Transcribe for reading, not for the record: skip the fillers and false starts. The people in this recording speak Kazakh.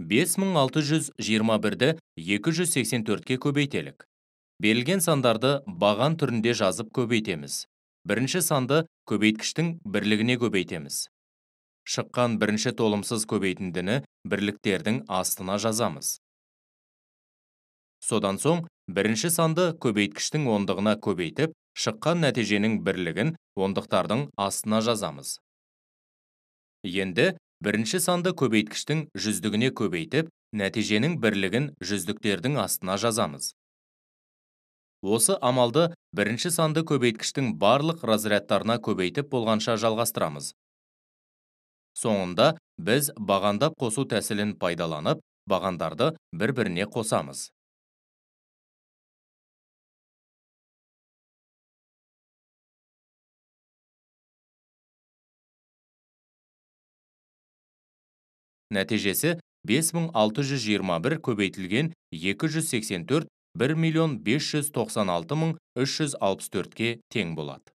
5621-ді 284-ке көбейтелік. Берілген сандарды баған түрінде жазып көбейтеміз. Бірінші санды көбейткіштің бірлігіне көбейтеміз. Шыққан бірінші толымсыз көбейтіндіні бірліктердің астына жазамыз. Содан соң, бірінші санды көбейткіштің ондығына көбейтіп, шыққан нәтиженің бірлігін ондықтардың астына жазамыз. Енді, бірінші санды көбейткіштің жүздігіне көбейтіп, нәтиженің бірлігін жүздіктердің астына жазамыз. Осы амалды бірінші санды көбейткіштің барлық разрядтарына көбейтіп болғанша жалғастырамыз. Соңында біз бағандап қосу тәсілін пайдаланып, бағандарды бір-біріне қосамыз. Нәтижесі 5621 көбейтілген 284 1.596.364-ке тең болады.